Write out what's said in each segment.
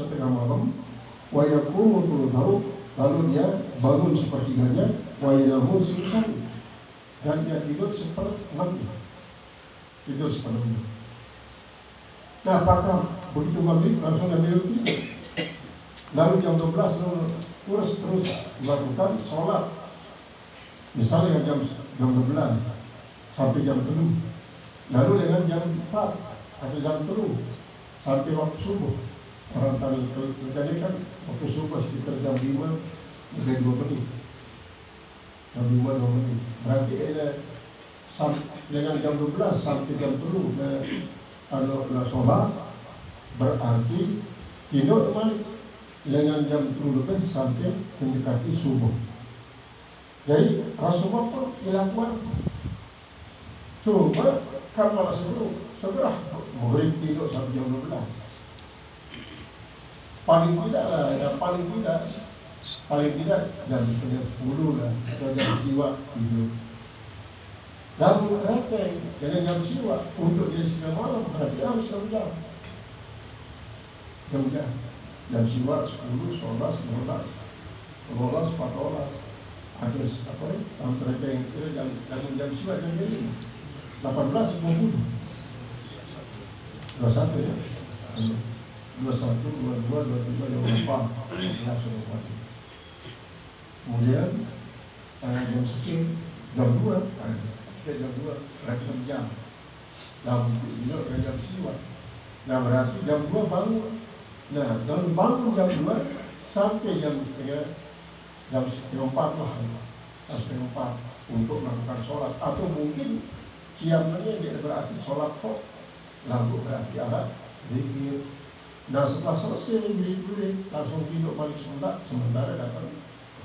setengah malam, wa yaqumu thuluthahu, lalu dia bangun sepertiganya, wa yanamu sulusahu, dan dia tidur seperempat. Tidur sepenuhnya. Nah, apakah begitu maghrib langsung ambil tidur? Lalu jam 12 lalu terus melakukan sholat. Misalnya jam 12 sampai jam 7. Lalu dengan jam 4 atau jam 7 sampai waktu subuh. Orang tadi terjadi kan waktu subuh sekitar jam 5 hingga 2 menit. Jam 5 2 menit. Berarti dengan jam 12 sampai jam 7 kalau sholat berarti tidur kembali dengan jam 7 lebih sampai mendekati subuh. Jadi Rasulullah pun dilakukan. Cuma kan malah segera maghrib tidur sampai jam 12. Paling tidak jam setengah 10 lah atau jam siwak tidur. Lalu rateng dengan jam siwak untuk dia setengah malam berarti harus 6 jam. 6 jam. Jam siwak 10, 11, 12, 14. Ada apa ni? Sampai rateng kira jam siwak jam 18:50. 21 ya. 21, 22, 23, 24. Kemudian jam sekian, jam 2, jam 2, berarti 6 jam. Lalu jam siwak. Nah berarti jam 2 bangun. Nah dan bangun jam 2 sampai jam setengah 4 lah. Jam setengah 4 untuk melakukan sholat. Atau mungkin kiamnya dia berarti sholat kok. Lalu berarti ada zikir. Nah setelah selesai beli langsung tidur balik sementara datang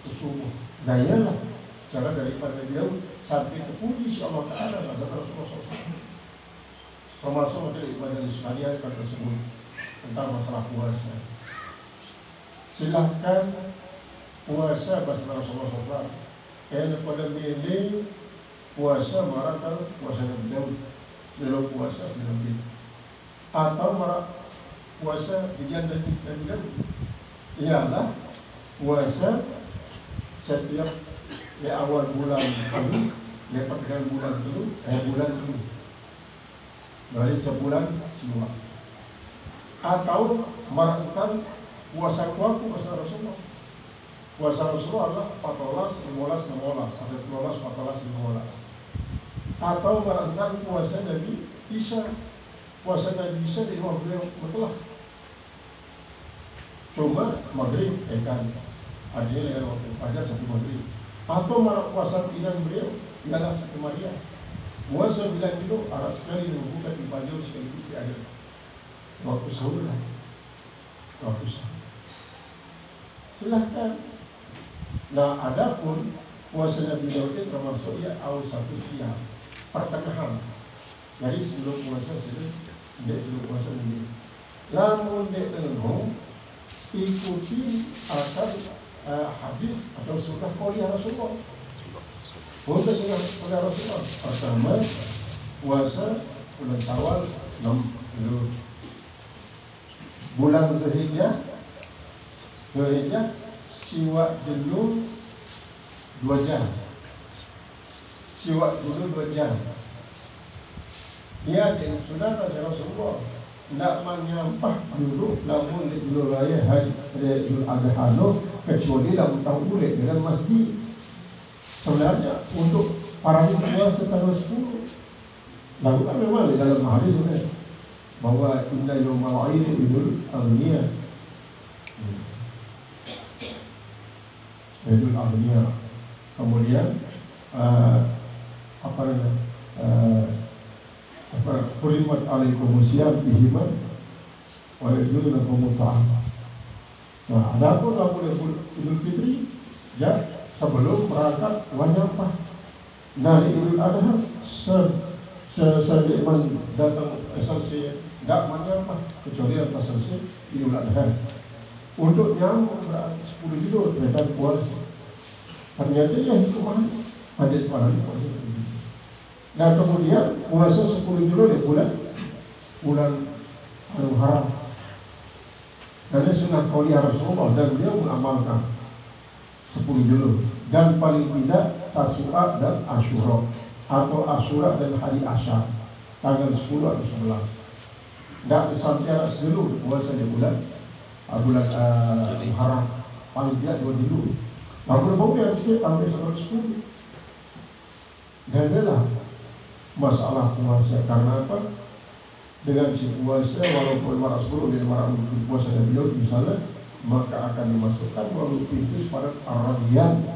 ke subuh. Nah iyalah cara daripada dia sampai terpuji si Allah Ta'ala azza Rasulullah SAW. Termasuk masalah ibadah sekalian kan tersebut tentang masalah puasa. Silahkan puasa bahasa Rasulullah SAW. Pada milih puasa marakan puasa Nabi Daud, belum puasa Nabi, atau puasa dijanda Nabi Daud ialah puasa setiap di awal bulan ini lepas dengan bulan dulu berarti setiap bulan semua, atau merakukan puasa kuaku puasa Rasulullah. Puasa Rasulullah adalah 14, 15, 16 atau 12, 14, 15. Atau merakukan puasa Nabi Isa. Puasa Nabi Isa di rumah beliau betul. Cuma maghrib kan adil dengan waktu fajar sampai maghrib. Atau puasa pilihan beliau ialah satu Maria. Puasa bilang itu arah sekali membuka di pagi sekaligus di akhir waktu sahur lah. Waktu sahur. Silahkan. Nah, adapun puasa Nabi Daud itu termasuk ia satu siang pertengahan. Jadi sebelum puasa sebelum puasa ini. Lamun dek tenung ikuti akan hadis atau sunnah qauliyah Rasulullah. Untuk sunnah Rasulullah pertama puasa bulan Syawal 6 bulan Zulhijjah siwak dulu 2 jam. Siwak dulu 2 jam. Ya, dengan sunnah Rasulullah tidak menyampah dulu namun di Idul Raya Haji Idul Adha kecuali dalam tahun bulan dengan masjid. Sebenarnya untuk para puasa tanggal 10 lakukan memang di dalam hadis sebenarnya bahwa inna yawmal aid idul aghniyah. Idul aghniyah. Kemudian Kurimat alaikum siyam bihima wa yajudnakum mut'am. Nah, adapun Idul Fitri ya sebelum berangkat wajibah. Nah, di Idul Adha sediman datang selesai tidak wajibah kecuali apa selesai Idul Adha. Untuk nyambung berarti 10 judul mereka puasa. Ternyata ya hukuman ada pada puasa. Nah kemudian puasa 10 Jul di bulan Haram. Karena 10 sunnah qauliyah Rasulullah dan beliau mengamalkan 10 julur dan paling tidak Tasu'a dan Asyura atau Asyura dan Hari Asyar tanggal 10 atau 11. Tidak disantiara sedulu puasa di bulan Muharram, paling tidak 2 julur. Lalu kemudian sikit sampai 10. Dan adalah masalah puasa karena apa? Dengan si puasa walaupun 510 dan 500 puasa dan beliau misalnya, maka akan dimasukkan melalui pintu pada Ar-Rayyan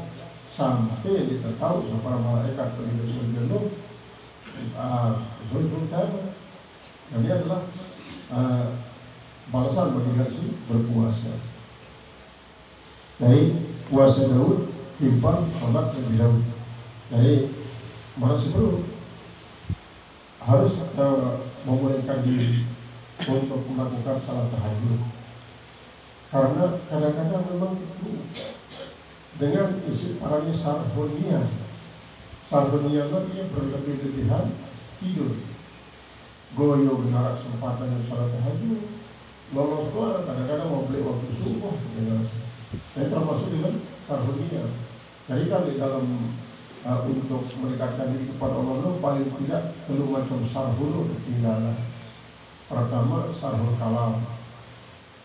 sampai ditahu para malaikat penduduk surga Zulhulqa'ah. Dan ini adalah balasan bagi si berpuasa. Dari puasa Daud timbang sholat Nabi Daud. Dari mana sebelum harus memulihkan diri untuk melakukan salat tahajud. Karena kadang-kadang memang itu dengan isi parahnya sarhonia dia berlebih-lebihan tidur, goyo benar kesempatan yang salat tahajud, lolos doa kadang-kadang mau beli waktu subuh, dan termasuk dengan sarhonia. Jadi kan di dalam untuk mendekatkan diri kepada Allah paling tidak perlu macam sarhul ketinggalan. Pertama sarhul kalam,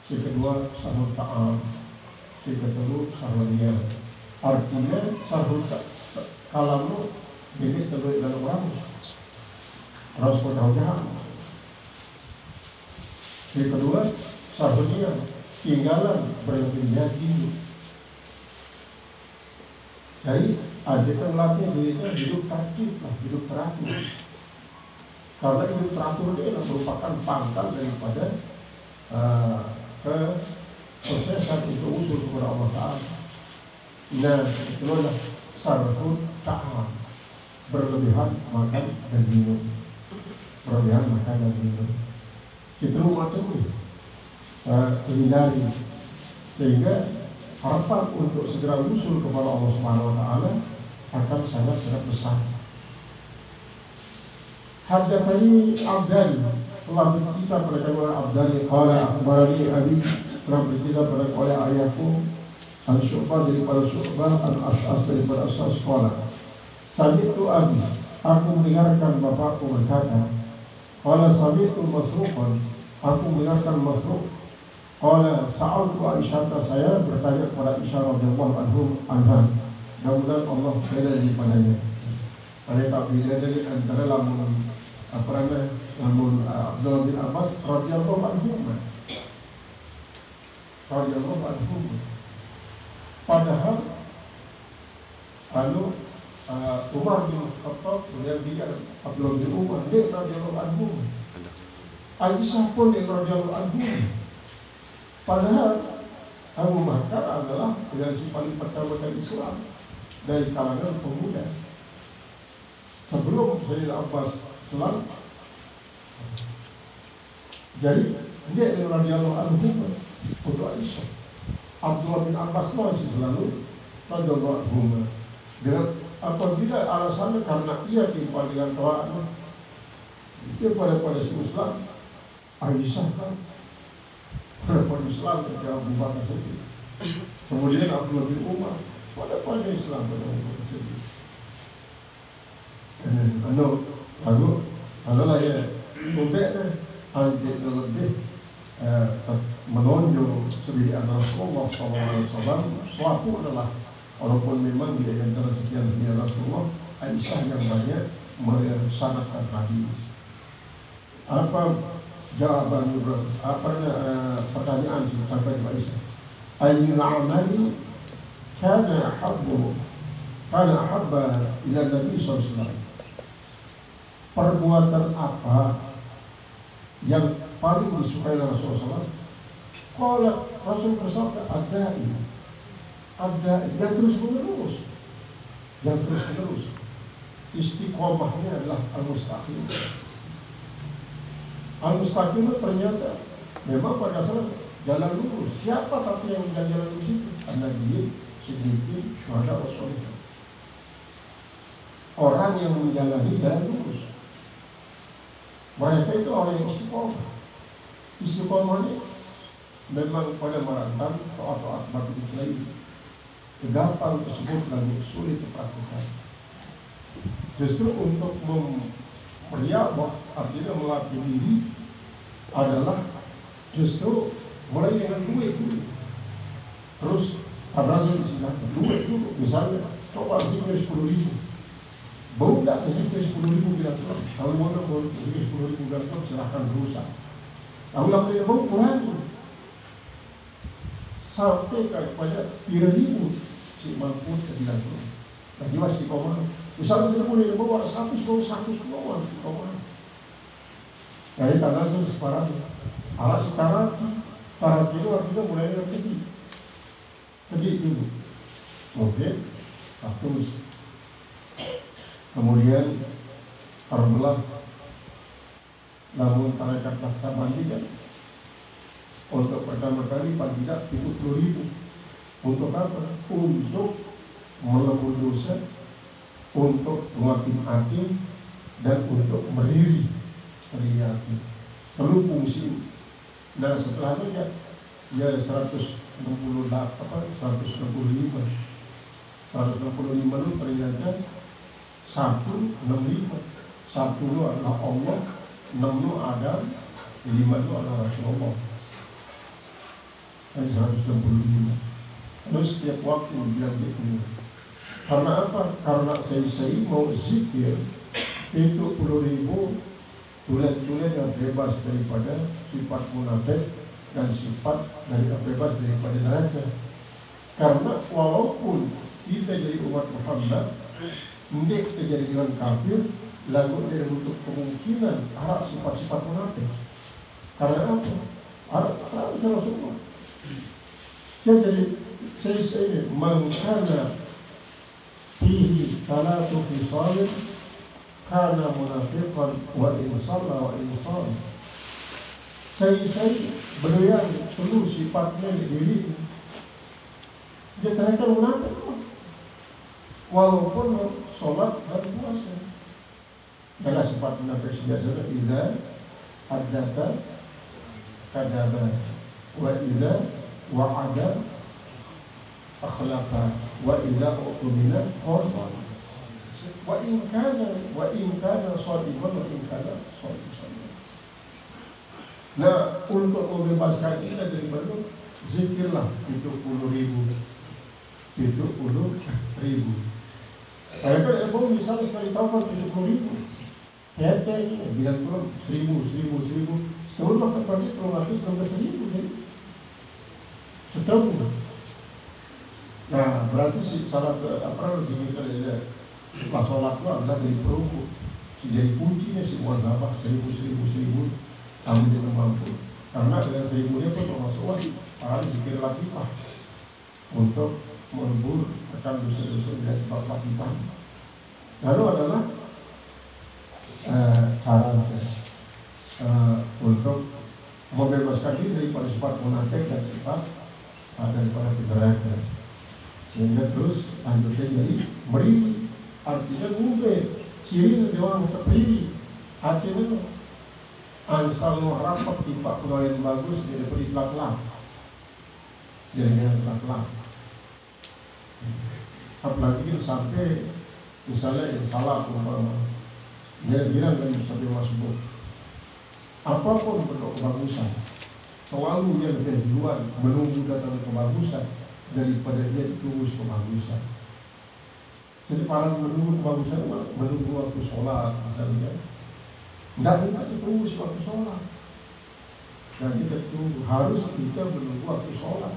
si kedua sarhul ta'am, si kedua sarhul niyah. Artinya sarhul kalam ini terlalu dalam rasul jahat. Si kedua sarhul niyah, tinggalan berlebihan tinggi. Jadi kita melatih dirinya hidup tertib, hidup teratur. Karena hidup teratur ini merupakan pangkal daripada keproses untuk usul kepada Allah Ta'ala. Nah, itu adalah sarhul ta'am, berlebihan makan dan minum. Berlebihan makan dan minum. Itu macam ini hindari, sehingga harapan untuk segera usul kepada Allah Subhanahu Wa Taala akan sangat besar. Haddatsani Abdani, telah bercerita pada kami Abdani, qala akhbarani abi, telah bercerita pada oleh ayahku, Al-Syu'bah daripada Syu'bah, Al-Ash'as daripada Ash'as, qala sami'tu abi, aku mendengarkan bapakku berkata, qala sami'tu Masruqan, aku mendengarkan Masruq, qala sa'altu Aisyah, saya bertanya kepada Aisyah radhiyallahu anha, mudah-mudahan Allah beda daripadanya. Ada tak beda dari antara lamun Abdullah bin Abbas radhiyallahu anhu. Padahal Umar bin Khattab kemudian dia Abdullah bin Umar dia radhiyallahu anhu. Aisyah pun dia radhiyallahu anhu. Padahal Abu Bakar adalah generasi paling pertama kali Islam dari kalangan pemuda. Sebelum Sayyidina Abbas Islam, jadi dia radhiyallahu anhu untuk Aisyah. Abdullah bin Abbas masih selalu radhiyallahu anhu. Dengan apabila alasannya karena ia timpal dengan tawaannya, dia pada Islam Aisyah kan pada Islam dari Abu Bakar sendiri. Kemudian Abdullah bin Umar pada Islam pada Abu Bakar sendiri. Lalu adalah ya mudahnya anjir lebih menonjol sebagai Rasulullah SAW. Suatu adalah walaupun memang dia antara sekian Rasulullah, Aisyah yang banyak melaksanakan hadis. Apa jawaban pertanyaan sampai kepada Aisyah? Ayyul amali kana ahabba ila Nabi sallallahu alaihi wasallam. Perbuatan apa yang paling disukai oleh Rasulullah SAW? Kalau Rasul bersabda ada yang terus menerus, istiqomahnya adalah al-mustaqim. Al-mustaqim ternyata memang pada saat jalan lurus. Siapa tapi yang menjadi jalan lurus itu? An-Nabiyyin, Siddiqin, Syuhada, Wassalihin. Orang yang menjalani jalan lurus, mereka itu orang yang istiqomah. Istiqomah ini memang pada maratan atau akbar Islam kegapan tersebut lalu sulit diperhatikan. Justru untuk meriabah artinya melatih diri adalah justru mulai dengan duit dulu. Terus Rasul disilahkan duit dulu. Misalnya coba zikir 10.000, bau nggak zikir 10.000 bila pulang? Kalau mau zikir 10.000 bila pulang silahkan berusaha. Lalu dia bau kurangi sampai kepada 3.000 si mampu tidak pulang. Nah jelas di komando. Misalnya saya boleh bawa 100 bawa di komando. Jadi tanah itu separah. Alas sekarang itu artinya mulai dari sedih dulu. Oke, satu. Kemudian terbelah. Namun tarekat laksa mandi kan untuk pertama kali paling tidak 70.000. Untuk apa? Untuk melebur dosa, untuk menguatkan hati, dan untuk meriri hati. Perlu fungsi. Nah setelahnya ya 165 itu ternyata 165. 1 itu adalah Allah, 6 itu Adam, 5 itu adalah Rasulullah. Dan 165. Terus setiap waktu bilang gitu. Karena apa? Karena saya mau zikir itu 10.000 tulen-tulen yang bebas daripada sifat munafik dan sifat dari bebas daripada neraka. Karena walaupun kita jadi umat Muhammad, tidak kita jadi orang kafir, lalu dia untuk kemungkinan harap sifat-sifat munafik. Karena apa? Harap Rasulullah. Jadi saya ini mengkana fihi salatu fisalin kana munafiqan wa insalla wa insal. Saya berian seluruh sifatnya di diri dia ternyata munafik walaupun sholat dan puasa. Adalah sifat munafik biasanya idza hadatsa kadzaba wa idza wa'ada akhlaqa wa idza uqmina khana wa in kana shadiqan wa in kana shadiqan. Nah, untuk membebaskan kita dari baru zikirlah 70.000. Saya kan mau misalnya sekali tahu kan 70.000. Tete ini bilang pulang 1.000. Setahun makan pagi kalau habis 16.000 jadi setahun. Nah, berarti salah zikir ada pas sholat itu adalah dari perunggu. Jadi kuncinya si muadzabah 1.000. Kamu tidak mampu. Karena dengan 1.000 dia pun termasuk wajib. Para zikir latifah untuk melebur akan dosa-dosa dari sebab latifah. Lalu adalah cara untuk membebaskan diri daripada sifat munafik dan sifat daripada neraka. Sehingga terus lanjutnya jadi meriri. Artinya mungkin ciri dari orang terpilih hatinya ansal rapat timpak pegawai bagus dia dapat ditlak-lak. Jadinya telak-lak. Apalagi sampai misalnya yang salah dia bilang kan sampai masuk apapun bentuk kebagusan selalu dia lebih duluan menunggu datang kebagusan daripada dia terus kebagusan. Jadi para menunggu kebagusan menunggu waktu sholat misalnya. Tidak minta ditunggu waktu sholat. Dan kita tunggu harus kita menunggu waktu sholat.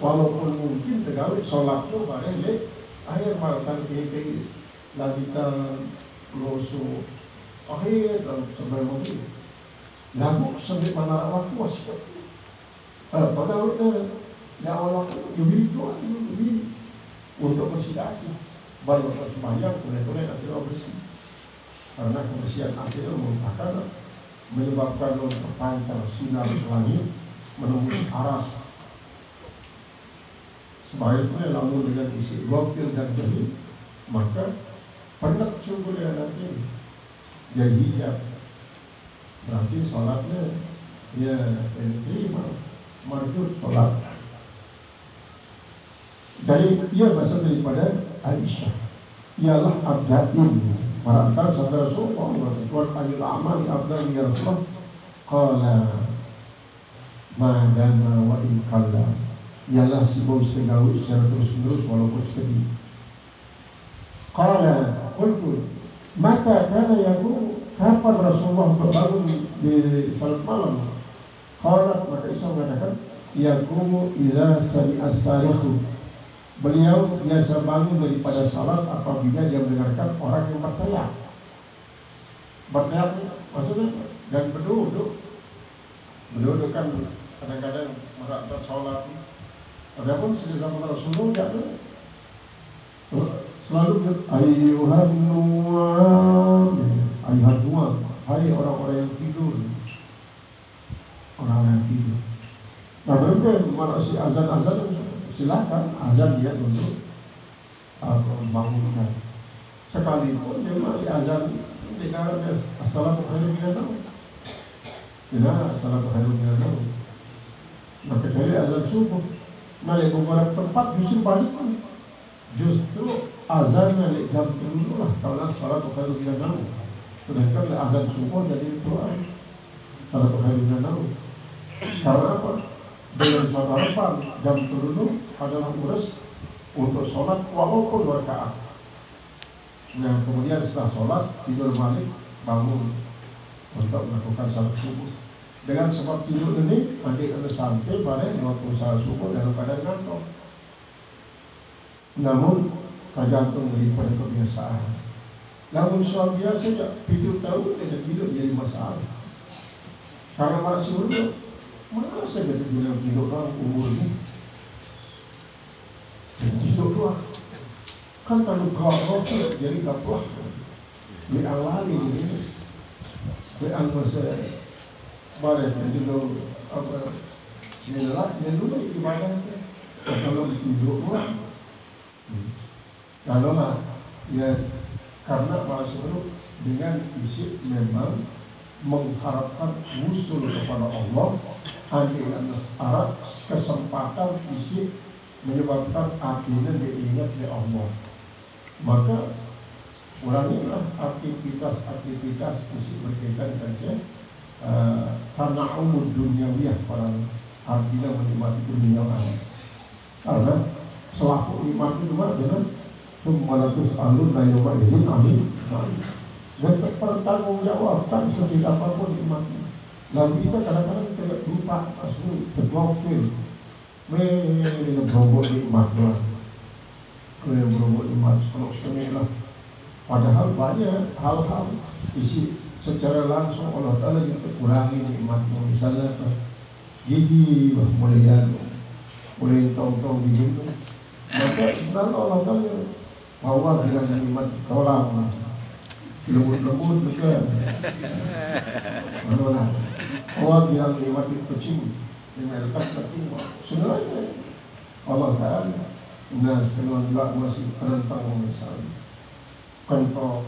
Walaupun mungkin tegawai sholat itu barang lek akhir makan keke langitan loso akhir dan sebelum itu. Lalu sampai mana waktu masih. Padahal di awal waktu lebih untuk bersidaki. Baru sembahyang boleh akhirnya bersih. Karena kebersihan akhirnya menyebabkan terpancar sinar langit menembus aras. Sebaiknya lalu dengan isi gokil dan jahil, maka penek sungguh dia nanti jadi hijab. Berarti sholatnya ya diterima. mardud sholat. Jadi ia berasal daripada Aisyah. Ialah abdain. Marahkan saudara Rasulullah. Tuan ayul amal abdan ya Rasulullah. Qala madana wa in kalla. Ialah si bau segawi secara terus-menerus walaupun sedih. Qala qultu maka kana yaku, kapan Rasulullah berbangun di salat malam? Qala maka Isa mengatakan yaqumu idza sami'a as-sarikhu. Beliau biasa bangun daripada salat apabila dia mendengarkan orang yang berteriak. Berteriak maksudnya dan berduduk. Berduduk kan kadang-kadang merapat salat. Adapun sejak zaman Rasulullah tidak selalu ayuhan nuam, ayuhan nuam, hai orang-orang yang tidur, orang-orang yang tidur. Nah berarti mana si azan-azan silakan azan dia untuk bangunkan. Sekalipun memang azan tidak ada assalamu alaikum, tidak assalamu alaikum. Nah kecuali azan subuh, malah beberapa tempat justru balik. Justru azan dari jam 7 lah kalau salat khairu minan naum. Sedangkan azan subuh jadi Quran. Salat khairu minan naum. Karena apa? Dengan sholat harapan jam 7 adalah urus untuk sholat walaupun berkaat. Nah kemudian setelah sholat tidur balik bangun untuk melakukan salat subuh. Dengan sebab tidur ini nanti ada sampai pada 50 salat subuh dalam keadaan ngantuk. Namun tergantung daripada kebiasaan. Namun soal biasa ya 7 tahun dia tidur jadi masalah. Karena masih muda, mana saja dia tidur orang umur ini. Tidur doang. Kan kalau kau jadi gaplah. Di awal ini, di awal saya barat tidur apa? Dia dulu ibadah kalau tidur doang. Kalau lah ya karena para sebelum dengan isi memang mengharapkan usul kepada Allah, ada syarat kesempatan isi menyebabkan hatinya diingat oleh Allah. Maka ulangilah aktivitas isi berkaitan dengan tana'umud dunyawiyah para artinya menikmati dunia ini. Karena selaku iman itu dengan semalatus alun nayoma izin amin dan bertanggungjawabkan setiap apapun iman. Lalu kita kadang-kadang tidak lupa asli tergofil berobot iman lah, berobot iman kalau sekali lah. Padahal banyak hal-hal isi secara langsung Allah Taala yang kurangi nikmatmu, misalnya gigi mulai tahu-tahu begini. Maka sebenarnya Allah Taala bahwa bilang nikmat tolong lembut-lembut juga. Mana Allah bilang nikmat itu kecil, dimelkan kecil. Sebenarnya Allah Taala nah sekarang juga masih penentang misalnya kontrol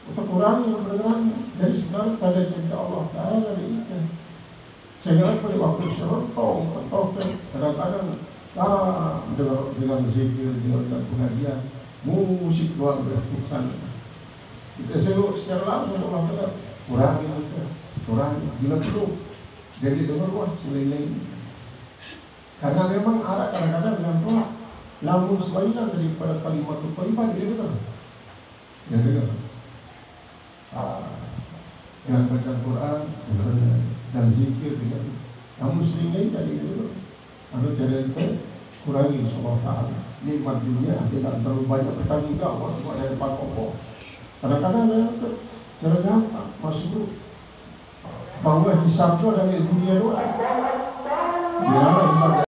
untuk kurangi bergerak. Jadi sebenarnya pada cinta Allah Taala diikat. Sehingga pada waktu serontong kadang-kadang dengan zikir, dengan pengajian, musik luar biasa. Kita sebut secara langsung Allah Taala kurangi, bila perlu jadi dengar wah selain. Karena memang arah kadang-kadang dengan doa, lamun selain daripada kalimat thayyibah dia dengar, dengan baca Quran dan zikir dengan namun selain jadi dengar. Anu jadi kurangi Allah Taala nikmat dunia tidak terlalu banyak bertanggungjawab buat dari depan pokok. Kadang-kadang cara gampang masuk bahwa hisab itu dari dunia doang. Di mana hisab